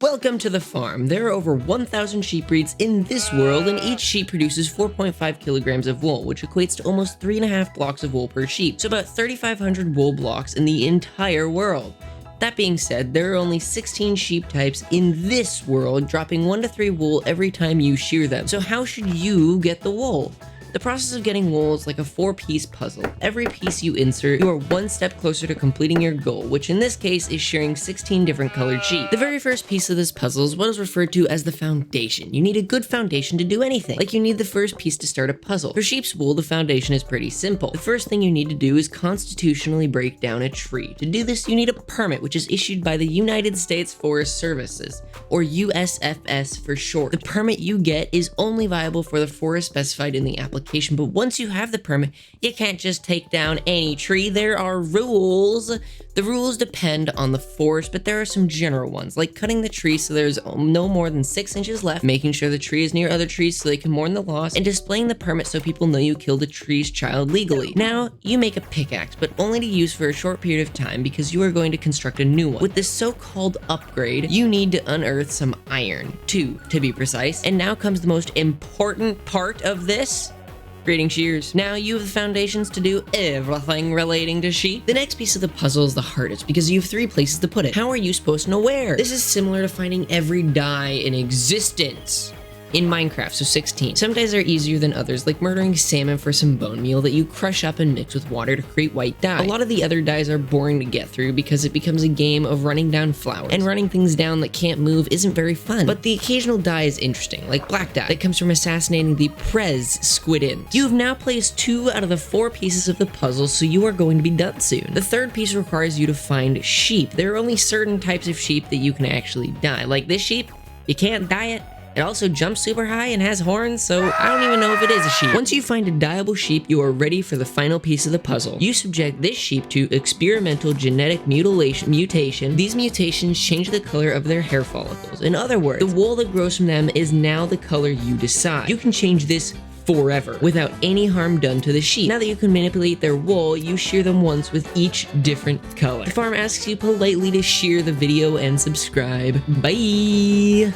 Welcome to the farm. There are over 1,000 sheep breeds in this world, and each sheep produces 4.5 kilograms of wool, which equates to almost 3.5 blocks of wool per sheep, so about 3,500 wool blocks in the entire world. That being said, there are only 16 sheep types in this world, dropping 1 to 3 wool every time you shear them. So how should you get the wool? The process of getting wool is like a 4-piece puzzle. Every piece you insert, you are one step closer to completing your goal, which in this case is shearing 16 different colored sheep. The very first piece of this puzzle is what is referred to as the foundation. You need a good foundation to do anything, like you need the first piece to start a puzzle. For sheep's wool, the foundation is pretty simple. The first thing you need to do is constitutionally break down a tree. To do this, you need a permit, which is issued by the United States Forest Services, or USFS for short. The permit you get is only viable for the forest specified in the application, but once you have the permit, you can't just take down any tree. There are rules. The rules depend on the forest, but there are some general ones, like cutting the tree so there's no more than 6 inches left, making sure the tree is near other trees so they can mourn the loss, and displaying the permit so people know you killed a tree's child legally. Now, you make a pickaxe, but only to use for a short period of time because you are going to construct a new one. With this so-called upgrade, you need to unearth some iron, 2 to be precise, and now comes the most important part of this. Creating shears. Now you have the foundations to do everything relating to sheep. The next piece of the puzzle is the hardest because you have 3 places to put it. How are you supposed to know where? This is similar to finding every dye in existence in Minecraft, so 16. Some dyes are easier than others, like murdering salmon for some bone meal that you crush up and mix with water to create white dye. A lot of the other dyes are boring to get through because it becomes a game of running down flowers, and running things down that can't move isn't very fun. But the occasional dye is interesting, like black dye, that comes from assassinating the Prez squid imps. You have now placed 2 out of the 4 pieces of the puzzle, so you are going to be done soon. The third piece requires you to find sheep. There are only certain types of sheep that you can actually dye. Like this sheep, you can't dye it. It also jumps super high and has horns, so I don't even know if it is a sheep. Once you find a dyeable sheep, you are ready for the final piece of the puzzle. You subject this sheep to experimental genetic mutation. These mutations change the color of their hair follicles. In other words, the wool that grows from them is now the color you decide. You can change this forever without any harm done to the sheep. Now that you can manipulate their wool, you shear them once with each different color. The farm asks you politely to share the video and subscribe. Bye!